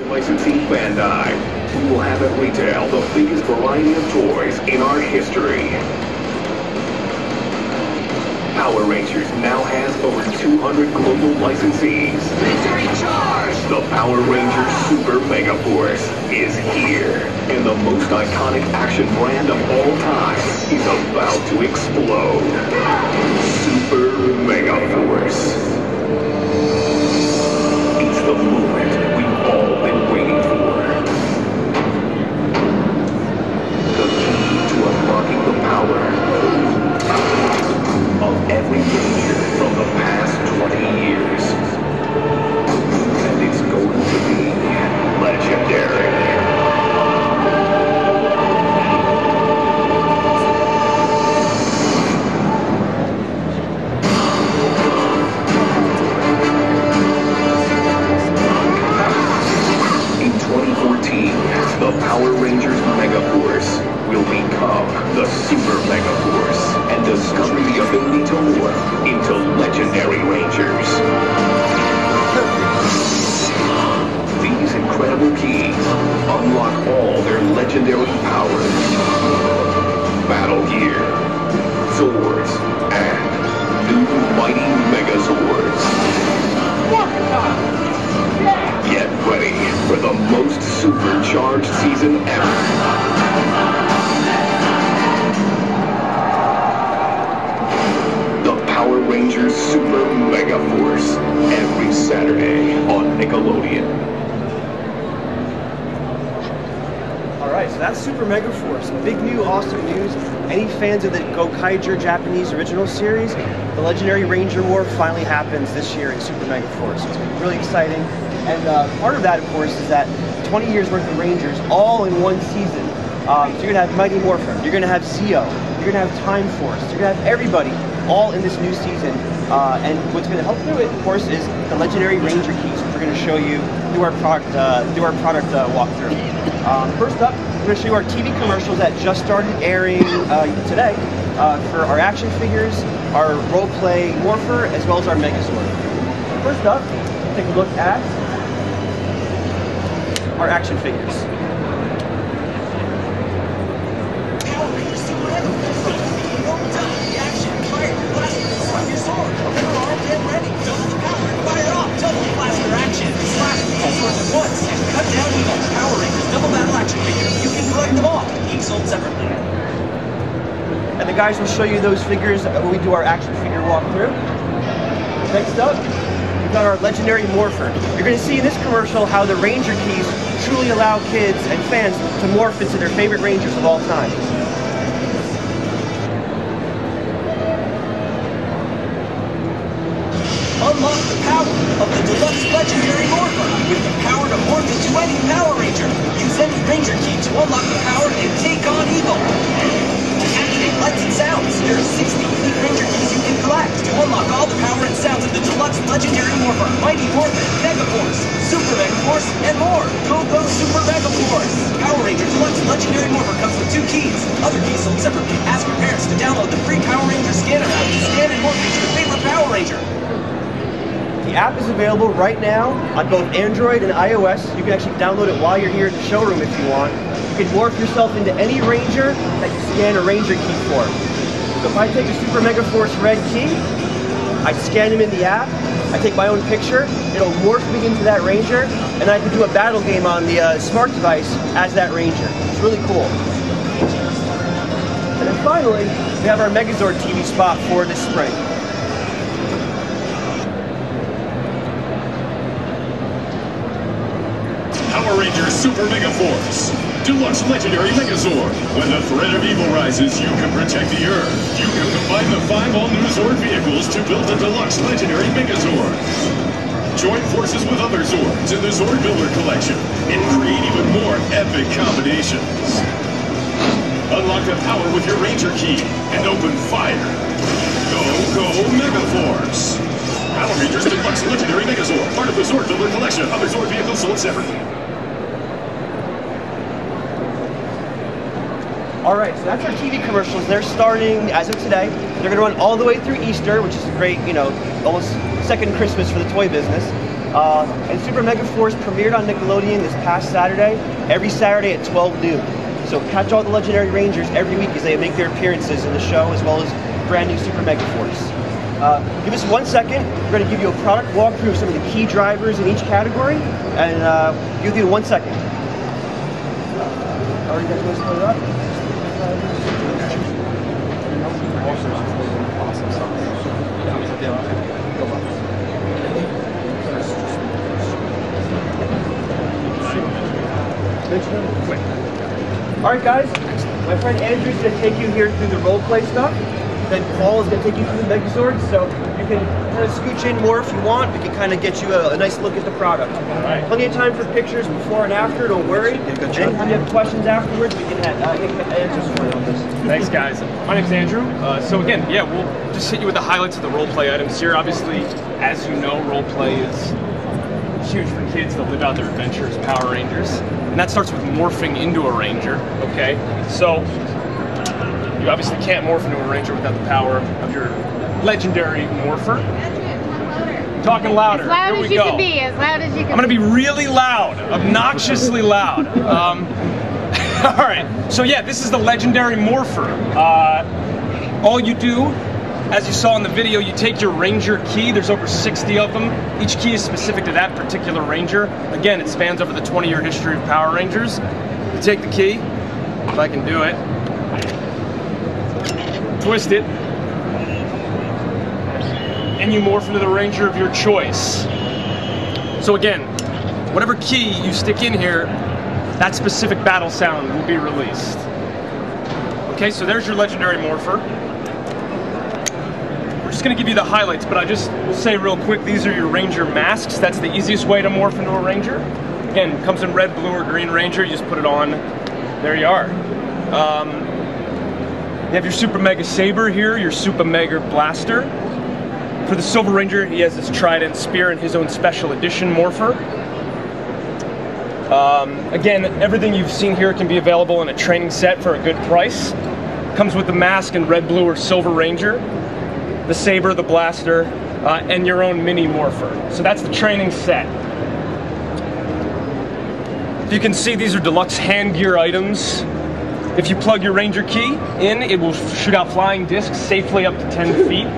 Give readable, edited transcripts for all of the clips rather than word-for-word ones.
Licensing Bandai. We will have at retail the biggest variety of toys in our history. Power Rangers now has over 200 global licensees. Victory Charge! The Power Rangers Super Mega Force is here. And the most iconic action brand of all time is about to explode. Super Mega Force. It's the moment we've all been waiting for. The key to unlocking the power of every Ranger from the past 20 years. And it's going to be legendary. In 2014, the Power Rangers Mega Force will become the Super Mega Force and discover the ability to morph into legendary Rangers. These incredible keys unlock all their legendary powers, battle gear, swords, and new mighty Megazords. Get ready for the most supercharged season ever. Power Rangers Super Mega Force every Saturday on Nickelodeon. Alright, so that's Super Mega Force. Big new, awesome news. Any fans of the Gokaiger Japanese original series, the Legendary Ranger War finally happens this year in Super Mega Force. So it's going to be really exciting. And part of that, of course, is that 20 years worth of Rangers all in one season. So you're going to have Mighty Morphin, you're going to have Zeo, you're going to have Time Force, you're going to have everybody all in this new season, and what's going to help do it, of course, is the Legendary Ranger keys, which we're going to show you through our product walkthrough. First up, we're going to show you our TV commercials that just started airing today for our action figures, our role-play Morpher, as well as our Megazord. First up, take a look at our action figures. And the guys will show you those figures when we do our action figure walkthrough. Next up, we've got our Legendary Morpher. You're going to see in this commercial how the Ranger keys truly allow kids and fans to morph into their favorite Rangers of all time. Unlock the power of the Deluxe Legendary Morpher with the power to morph into any Power Ranger. Use any Ranger key to unlock the power and take on evil. To activate lights and sounds, there are 60 unique Ranger keys you can collect to unlock all the power and sounds of the Deluxe Legendary Morpher, Mighty Morphin, Mega Force, Super Mega Force, and more. Go Super Mega Force! Power Ranger Deluxe Legendary Morpher comes with 2 keys. Other keys sold separately. Ask your parents to download the free Power Ranger scanner app to scan and morph into your favorite Power Ranger. The app is available right now on both Android and iOS. You can actually download it while you're here at the showroom if you want. You can morph yourself into any Ranger that you scan a Ranger key for. So if I take a Super Mega Force red key, I scan him in the app, I take my own picture, it'll morph me into that Ranger, and I can do a battle game on the smart device as that Ranger. It's really cool. And then finally, we have our Megazord TV spot for this spring. Power Rangers Super Mega Force. Deluxe Legendary Megazord. When the threat of evil rises, you can protect the Earth. You can combine the 5 all-new Zord vehicles to build a Deluxe Legendary Megazord. Join forces with other Zords in the Zord Builder Collection and create even more epic combinations. Unlock the power with your Ranger key and open fire. Go Mega Force. Power Rangers Deluxe Legendary Megazord, part of the Zord Builder Collection. Other Zord vehicles sold separately. All right, so that's our TV commercials. They're starting as of today. They're going to run all the way through Easter, which is a great, you know, almost second Christmas for the toy business. And Super Mega Force premiered on Nickelodeon this past Saturday, every Saturday at 12 noon. So catch all the Legendary Rangers every week as they make their appearances in the show, as well as brand new Super Mega Force. Give us 1 second. We're going to give you a product walkthrough of some of the key drivers in each category, and give you 1 second. Are you guys going to split it up? Alright guys, my friend Andrew's going to take you here through the role play stuff. Then Paul is going to take you through the Megazords, so you can kind of scooch in more if you want. We can kind of get you a nice look at the product. Right. Plenty of time for pictures before and after, don't worry. Anytime you have questions afterwards, we can get answers for you on this. Thanks guys. My name's Andrew. So again, yeah, we'll just hit you with the highlights of the role play items here. Obviously, as you know, role play is huge for kids to live out their adventure as Power Rangers. And that starts with morphing into a Ranger, okay? So, you obviously can't morph into a Ranger without the power of your legendary morpher. Talking louder. As loud Here as we you go. can be, as loud as you can I'm gonna be really loud, obnoxiously loud. All right, so yeah, this is the legendary morpher. All you do, as you saw in the video, you take your Ranger key. There's over 60 of them. Each key is specific to that particular Ranger. Again, it spans over the 20-year history of Power Rangers. You take the key, if I can do it, twist it, and you morph into the Ranger of your choice. So again, whatever key you stick in here, that specific battle sound will be released. Okay, so there's your legendary morpher. We're just gonna give you the highlights, but I just will say real quick, these are your Ranger masks. That's the easiest way to morph into a Ranger. Again, comes in red, blue, or green Ranger. You just put it on, there you are. You have your Super Mega Saber here, your Super Mega Blaster. For the Silver Ranger, he has his Trident Spear and his own special edition morpher. Again, everything you've seen here can be available in a training set for a good price. Comes with the mask and red, blue, or silver Ranger, the Saber, the Blaster, and your own mini morpher. So that's the training set. You can see these are deluxe hand gear items. If you plug your Ranger key in, it will shoot out flying discs safely up to 10 feet.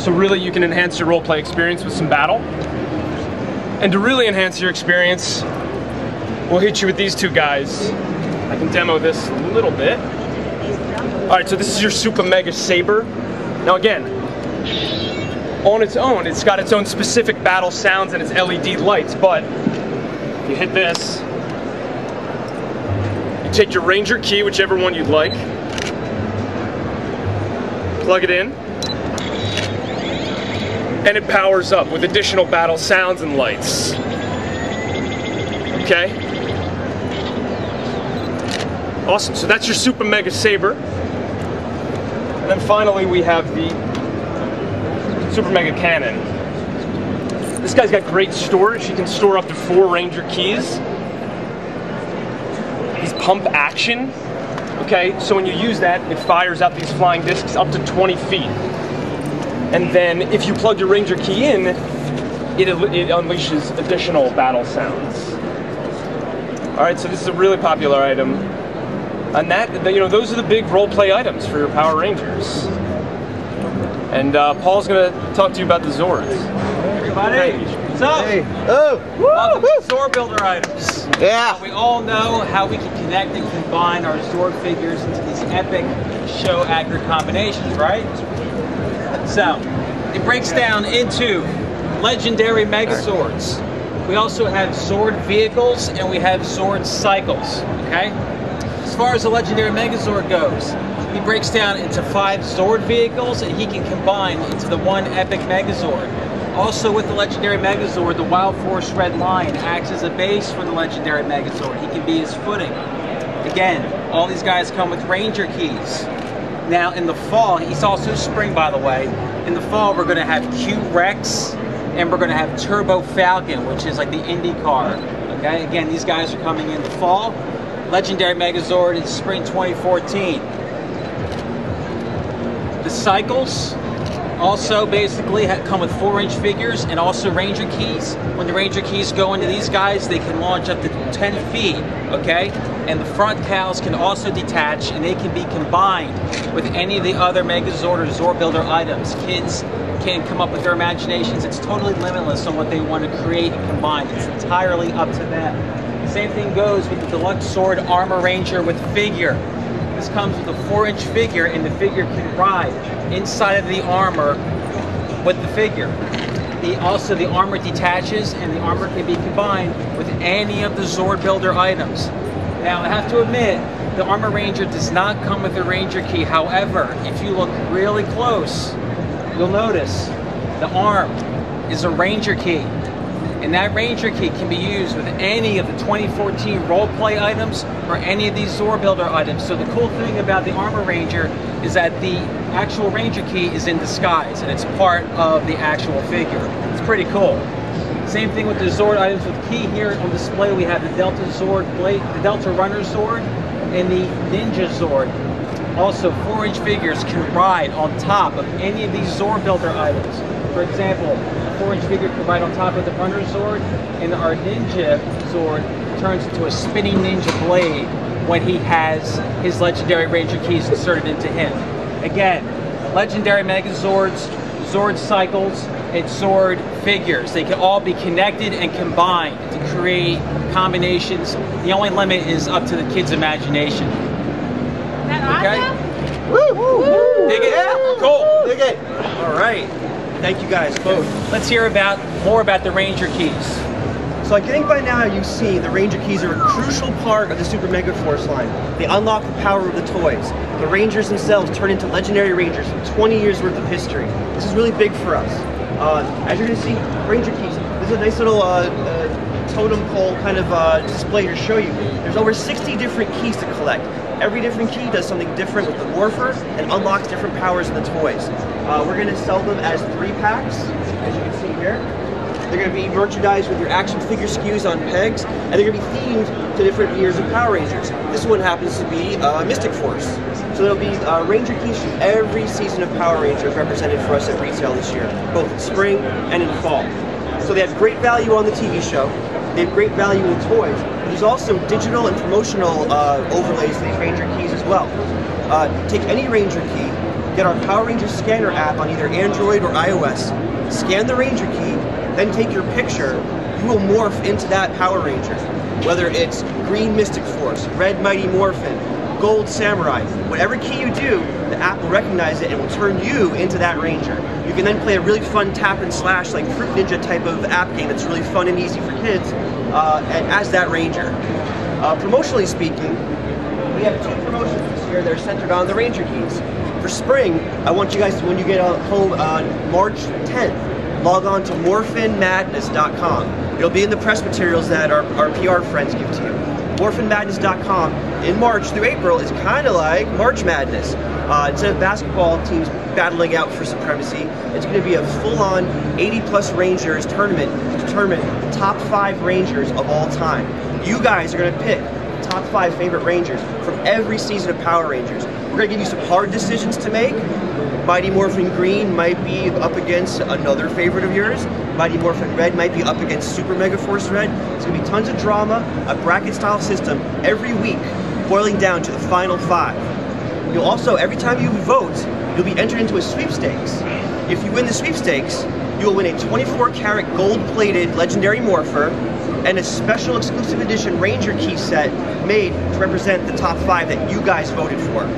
So really you can enhance your roleplay experience with some battle. And to really enhance your experience, we'll hit you with these two guys. I can demo this a little bit. Alright, so this is your Super Mega Saber. Now again, on its own, it's got its own specific battle sounds and its LED lights, but if you hit this, you take your Ranger key, whichever one you'd like, plug it in, and it powers up with additional battle sounds and lights. Okay? Awesome, so that's your Super Mega Saber. And then finally we have the Super Mega Cannon. This guy's got great storage. You can store up to 4 Ranger keys. He's pump action. Okay, so when you use that, it fires out these flying discs up to 20 feet. And then if you plug your Ranger key in, it unleashes additional battle sounds. Alright, so this is a really popular item. And that, you know, those are the big role-play items for your Power Rangers. And Paul's gonna talk to you about the Zords. Everybody, what's up? Hey. Oh! Welcome to Zord Builder items. Yeah! We all know how we can connect and combine our Zord figures into these epic, show-accurate combinations, right? So, it breaks down into legendary Megazords. We also have Zord vehicles and we have Zord cycles, okay? As far as the legendary Megazord goes, he breaks down into 5 Zord vehicles and he can combine into the one epic Megazord. Also with the legendary Megazord, the Wild Force Red Line acts as a base for the legendary Megazord. He can be his footing. Again, all these guys come with Ranger keys. Now in the fall, he's also spring by the way, in the fall we're going to have Q-Rex and we're going to have Turbo Falcon, which is like the Indy car. Okay, again, these guys are coming in the fall. Legendary Megazord in spring 2014. The cycles also basically come with 4-inch figures and also Ranger keys. When the Ranger keys go into these guys, they can launch up to 10 feet, okay? And the front cowls can also detach, and they can be combined with any of the other Megazord or Zord Builder items. Kids can come up with their imaginations. It's totally limitless on what they want to create and combine. It's entirely up to them. Same thing goes with the Deluxe Sword Armor Ranger with figure. This comes with a 4-inch figure, and the figure can ride inside of the armor with the figure. Also, the armor detaches, and the armor can be combined with any of the Zord Builder items. Now, I have to admit, the Armor Ranger does not come with a Ranger key. However, if you look really close, you'll notice the arm is a Ranger key. And that Ranger key can be used with any of the 2014 roleplay items or any of these Zord Builder items. So the cool thing about the Armor Ranger is that the actual Ranger key is in disguise and it's part of the actual figure. It's pretty cool. Same thing with the Zord items with key. Here on display we have the Delta Zord Blade, the Delta Runner Zord, and the Ninja Zord. Also, 4-inch figures can ride on top of any of these Zord Builder items. For example, a 4-inch figure can ride on top of the Runner Zord, and our Ninja Zord turns into a spinning ninja blade when he has his Legendary Ranger keys inserted into him. Again, Legendary Megazords, Zord Cycles, and Zord figures. They can all be connected and combined to create combinations. The only limit is up to the kid's imagination. Okay? Woo! Woo! Dig it? Yeah. Cool. Dig it. All right. Thank you guys both. Let's hear more about the Ranger keys. So I think by now you've seen the Ranger keys are a crucial part of the Super Mega Force line. They unlock the power of the toys. The Rangers themselves turn into Legendary Rangers with 20 years worth of history. This is really big for us. As you're going to see, Ranger keys. This is a nice little totem pole kind of display to show you. There's over 60 different keys to collect. Every different key does something different with the morpher and unlocks different powers in the toys. We're going to sell them as 3-packs, as you can see here. They're going to be merchandised with your action figure SKUs on pegs, and they're going to be themed to different years of Power Rangers. This one happens to be Mystic Force. So there'll be Ranger keys from every season of Power Rangers represented for us at retail this year, both in spring and in fall. So they have great value on the TV show. They have great value in toys. But there's also digital and promotional overlays to these Ranger keys as well. Take any Ranger key, get our Power Rangers scanner app on either Android or iOS, scan the Ranger key, then take your picture. You will morph into that Power Ranger. Whether it's green Mystic Force, red Mighty Morphin, gold Samurai, whatever key you do, the app will recognize it and will turn you into that Ranger. You can then play a really fun tap and slash, like Fruit Ninja type of app game that's really fun and easy for kids, and as that Ranger. Promotionally speaking, we have 2 promotions this year that are centered on the Ranger keys. For spring, I want you guys to, when you get home on March 10th, log on to morphinmadness.com. It'll be in the press materials that our PR friends give to you. Morphinmadness.com in March through April is kind of like March Madness. Instead of basketball teams battling out for supremacy, it's going to be a full-on 80-plus Rangers tournament to determine the top 5 Rangers of all time. You guys are going to pick the top 5 favorite Rangers from every season of Power Rangers. We're going to give you some hard decisions to make. Mighty Morphin Green might be up against another favorite of yours. Mighty Morphin Red might be up against Super Mega Force Red. It's going to be tons of drama, a bracket-style system every week, boiling down to the final 5. You'll also, every time you vote, you'll be entered into a sweepstakes. If you win the sweepstakes, you will win a 24-karat gold-plated Legendary Morpher and a special exclusive edition Ranger key set made to represent the top 5 that you guys voted for.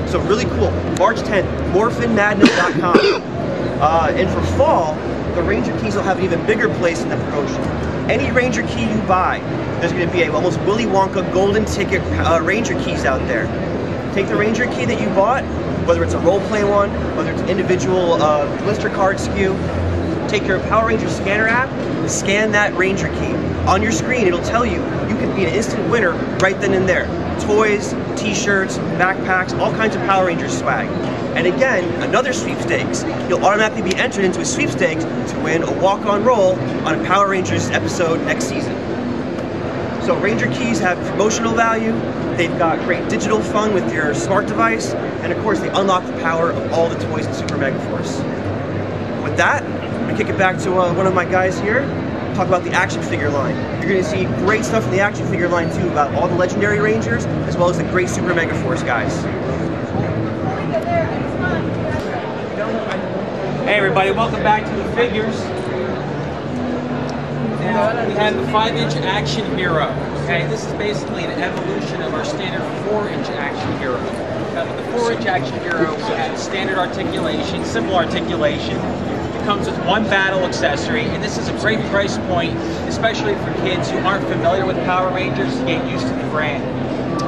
So really cool. March 10th, morphinmadness.com. And for fall, the Ranger keys will have an even bigger place in the promotion. Any Ranger key you buy, there's going to be a almost Willy Wonka golden ticket Ranger keys out there. Take the Ranger key that you bought, whether it's a role-play one, whether it's individual blister card SKU, take your Power Ranger scanner app, scan that Ranger key. On your screen, it'll tell you can be an instant winner right then and there. Toys, t-shirts, backpacks, all kinds of Power Rangers swag. And again, another sweepstakes. You'll automatically be entered into a sweepstakes to win a walk-on role on a Power Rangers episode next season. So Ranger keys have promotional value, they've got great digital fun with your smart device, and of course they unlock the power of all the toys in Super Mega Force. With that, I'm gonna kick it back to one of my guys here, talk about the action figure line. You're gonna see great stuff in the action figure line too, about all the legendary Rangers, as well as the great Super Mega Force guys. Hey everybody, welcome back to the figures. Now, we have the 5-inch Action Hero. Okay, this is basically an evolution of our standard 4-inch Action Hero. Now, with the 4-inch Action Hero, we have standard articulation, simple articulation. It comes with one battle accessory, and this is a great price point, especially for kids who aren't familiar with Power Rangers to get used to the brand.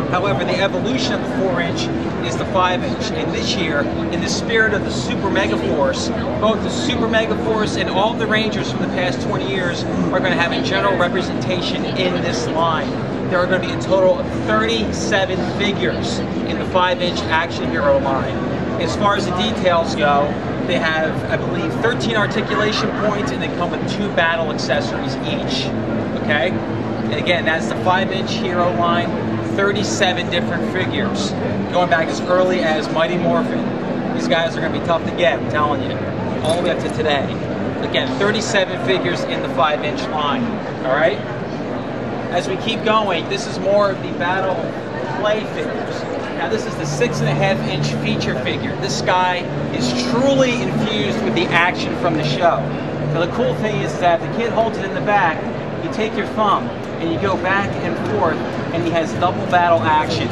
However, the evolution of the 4-inch is the 5-inch, and this year, in the spirit of the Super Mega Force, both the Super Mega Force and all of the Rangers from the past 20 years are going to have a general representation in this line. There are going to be a total of 37 figures in the 5-inch Action Hero line. As far as the details go, they have, I believe, 13 articulation points, and they come with 2 battle accessories each. Okay? And again, that's the 5-inch Hero line. 37 different figures, going back as early as Mighty Morphin. These guys are going to be tough to get, I'm telling you, all the way up to today. Again, 37 figures in the 5-inch line, all right? As we keep going, this is more of the battle play figures. Now this is the 6.5-inch feature figure. This guy is truly infused with the action from the show. Now the cool thing is that the kid holds it in the back, you take your thumb, and you go back and forth, and he has double battle action,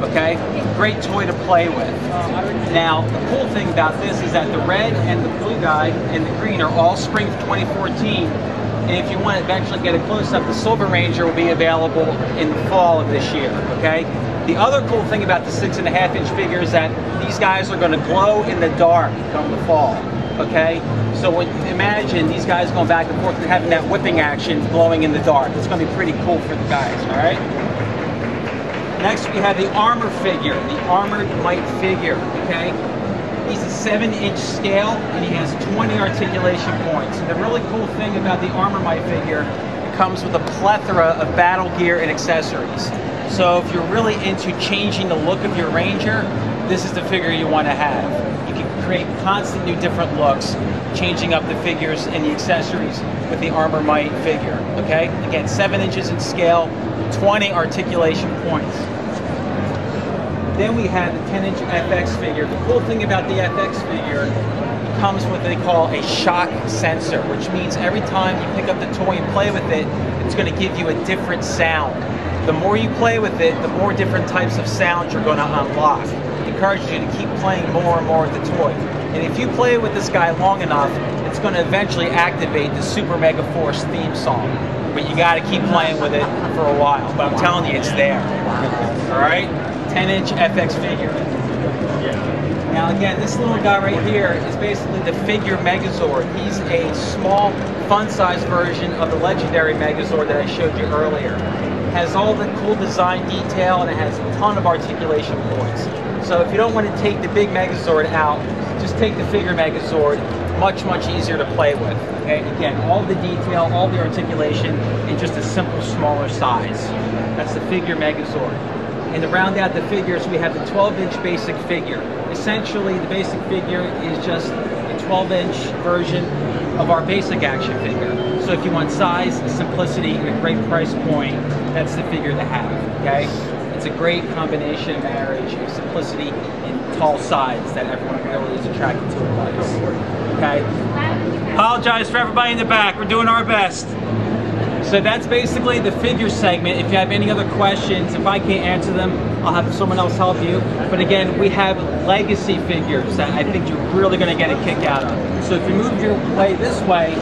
okay? Great toy to play with. Now, the cool thing about this is that the red and the blue guy and the green are all spring 2014, and if you want to eventually get a close-up, the Silver Ranger will be available in the fall of this year, okay? The other cool thing about the 6.5-inch figure is that these guys are going to glow in the dark come the fall, okay? So when imagine these guys going back and forth and having that whipping action glowing in the dark. It's going to be pretty cool for the guys, all right? Next we have the armor figure, the Armored Might figure, okay? He's a 7-inch scale and he has 20 articulation points. And the really cool thing about the Armor Might figure, it comes with a plethora of battle gear and accessories. So if you're really into changing the look of your Ranger, this is the figure you want to have. You can create constant new different looks, changing up the figures and the accessories with the Armor Might figure, okay? Again, 7 inches in scale, 20 articulation points. Then we have the 10-inch FX figure. The cool thing about the FX figure, it comes with what they call a shock sensor, which means every time you pick up the toy and play with it, it's going to give you a different sound. The more you play with it, the more different types of sounds you're going to unlock. It encourages you to keep playing more and more with the toy. And if you play with this guy long enough, it's going to eventually activate the Super Mega Force theme song. But you got to keep playing with it for a while. But I'm telling you, it's there. All right? 10-inch FX figure. Now again, this little guy right here is basically the figure Megazord. He's a small, fun-sized version of the legendary Megazord that I showed you earlier. Has all the cool design detail and it has a ton of articulation points. So if you don't want to take the big Megazord out, just take the figure Megazord. Much, much easier to play with. Okay? Again, all the detail, all the articulation in just a simple, smaller size. That's the figure Megazord. And to round out the figures, we have the 12-inch basic figure. Essentially, the basic figure is just a 12-inch version of our basic action figure. So if you want size, simplicity, and a great price point, that's the figure to have, okay? It's a great combination marriage of simplicity and tall sides that everyone really is attracted to and likes, okay? Apologize for everybody in the back, we're doing our best. So that's basically the figure segment. If you have any other questions, if I can't answer them, I'll have someone else help you. But again, we have legacy figures that I think you're really going to get a kick out of. So if you move your way this way,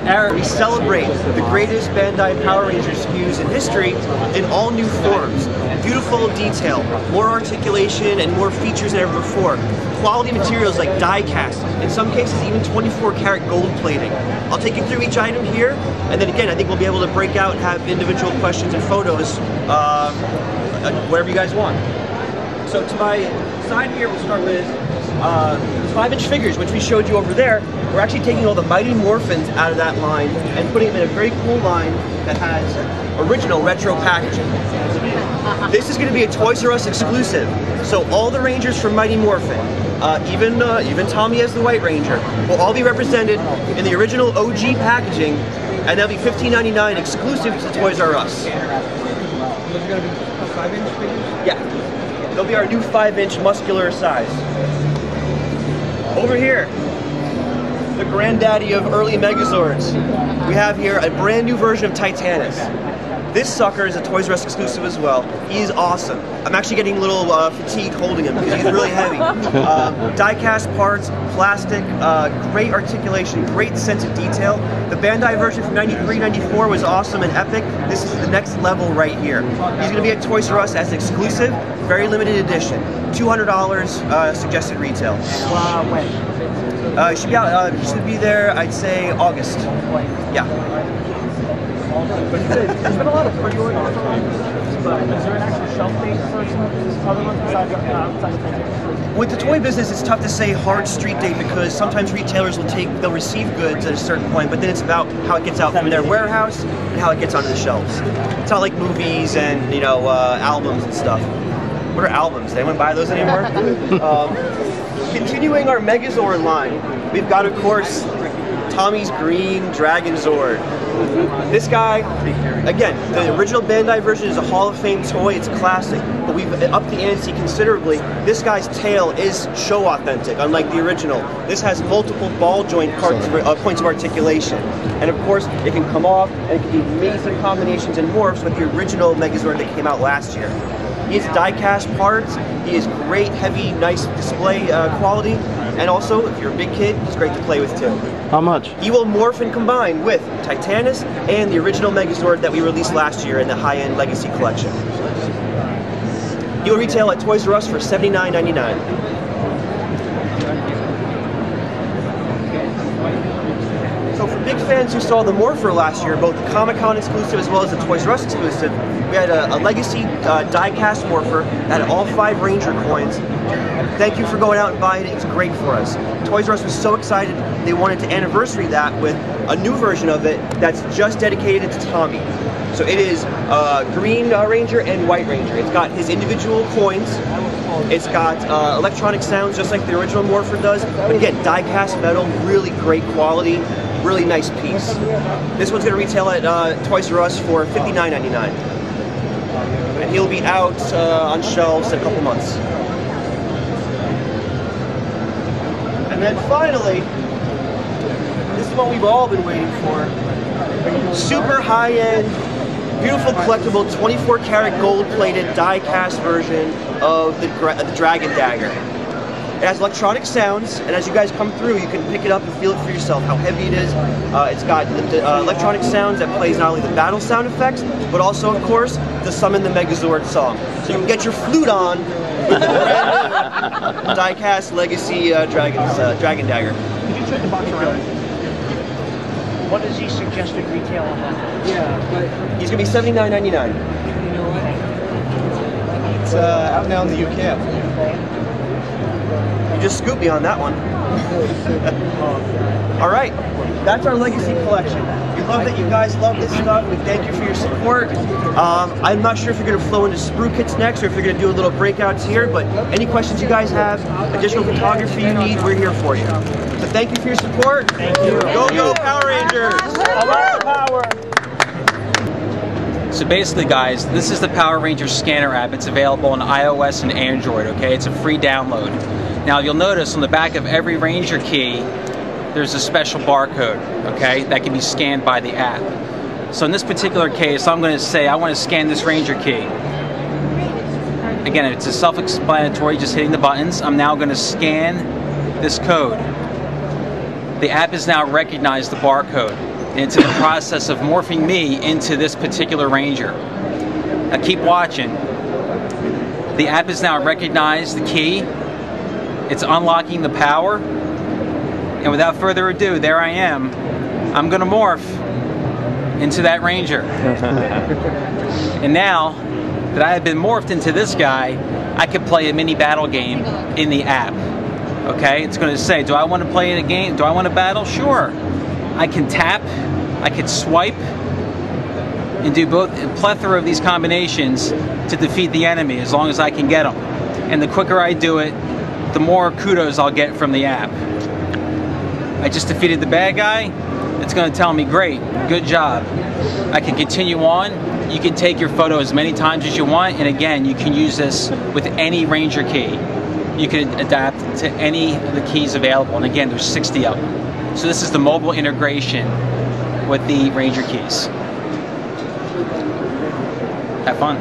We celebrate the greatest Bandai Power Rangers SKUs in history in all new forms. Beautiful detail, more articulation, and more features than ever before. Quality materials like die cast, in some cases even 24-karat gold plating. I'll take you through each item here, and then again, I think we'll be able to break out and have individual questions and photos, whatever you guys want. So to my side here, we'll start with 5-inch figures, which we showed you over there. We're actually taking all the Mighty Morphins out of that line and putting them in a very cool line that has original retro packaging. This is going to be a Toys R Us exclusive. So all the Rangers from Mighty Morphin, even Tommy as the White Ranger, will all be represented in the original OG packaging, and they'll be $15.99 exclusive to Toys R Us. Those are going to be 5-inch figures? Yeah. They'll be our new 5-inch muscular size. Over here, the granddaddy of early Megazords. We have here a brand new version of Titanus. This sucker is a Toys R Us exclusive as well. He's awesome. I'm actually getting a little fatigued holding him because he's really heavy. Die-cast parts, plastic, great articulation, great sense of detail. The Bandai version from 93, 94 was awesome and epic. This is the next level right here. He's going to be at Toys R Us as an exclusive, very limited edition. $200 suggested retail. When? Should be there, I'd say August. Yeah. There's been a lot of pre-orders for but is there an actual shelf date for some of these other ones besides With the toy business, it's tough to say hard street date because sometimes retailers they'll receive goods at a certain point, but then it's about how it gets out from their warehouse and how it gets onto the shelves. It's not like movies and albums and stuff. What are albums? Does anyone buy those anymore? Continuing our Megazord line, we've got, of course, Tommy's Green Dragon Zord. This guy, again, the original Bandai version is a Hall of Fame toy. It's classic, but we've upped the ante considerably. This guy's tail is show authentic, unlike the original. This has multiple ball joint points of articulation, and of course, it can come off and it can be amazing combinations and morphs with the original Megazord that came out last year. He has die-cast parts. He has great, heavy, nice display quality. And also, if you're a big kid, he's great to play with too. How much? He will morph and combine with Titanus and the original Megazord that we released last year in the high-end Legacy Collection. He will retail at Toys R Us for $79.99. So for big fans who saw the Morpher last year, both the Comic-Con exclusive as well as the Toys R Us exclusive, we had a Legacy die-cast Morpher that had all 5 Ranger coins. Thank you for going out and buying it. It's great for us. Toys R Us was so excited they wanted to anniversary that with a new version of it that's just dedicated to Tommy. So it is Green Ranger and White Ranger. It's got his individual coins. It's got electronic sounds just like the original Morpher does. But again, die-cast metal, really great quality, really nice piece. This one's going to retail at Toys R Us for $59.99. And he'll be out on shelves in a couple months. And then finally, this is what we've all been waiting for. Super high-end, beautiful collectible 24-karat gold-plated die-cast version of the Dragon Dagger. It has electronic sounds, and as you guys come through, you can pick it up and feel it for yourself, how heavy it is. It's got the electronic sounds that plays not only the battle sound effects, but also, of course, the Summon the Megazord song. So you can get your flute on with the brand new die-cast Legacy Dragon Dagger. Could you turn the box around? What is the suggested retail on that? Yeah, He's going to be $79.99. it's out now in the UK. You just scooped me on that one. All right, that's our Legacy collection. We love that you guys love this stuff. We thank you for your support. I'm not sure if you're going to flow into sprue kits next or if you're going to do a little breakouts here, but any questions you guys have, additional photography you need, we're here for you. So thank you for your support. Thank you. Go Power Rangers! I love the power! So basically, guys, this is the Power Rangers scanner app. It's available on iOS and Android, okay? It's a free download. Now, you'll notice on the back of every Ranger key, there's a special barcode, okay? That can be scanned by the app. So in this particular case, I'm going to say I want to scan this Ranger key. Again, it's a self-explanatory, just hitting the buttons. I'm now going to scan this code. The app has now recognized the barcode, and it's in the process of morphing me into this particular Ranger. Now keep watching. The app has now recognized the key. It's unlocking the power. And without further ado, there I am. I'm going to morph into that Ranger. And now that I have been morphed into this guy, I can play a mini battle game in the app. Okay, it's going to say, do I want to play in a game? Do I want to battle? Sure. I can tap, I can swipe, and do both a plethora of these combinations to defeat the enemy as long as I can get them. And the quicker I do it, the more kudos I'll get from the app. I just defeated the bad guy. It's going to tell me, great, good job. I can continue on. You can take your photo as many times as you want, and again, you can use this with any Ranger key. You can adapt to any of the keys available, and again, there's 60 of them. So this is the mobile integration with the Ranger keys. Have fun.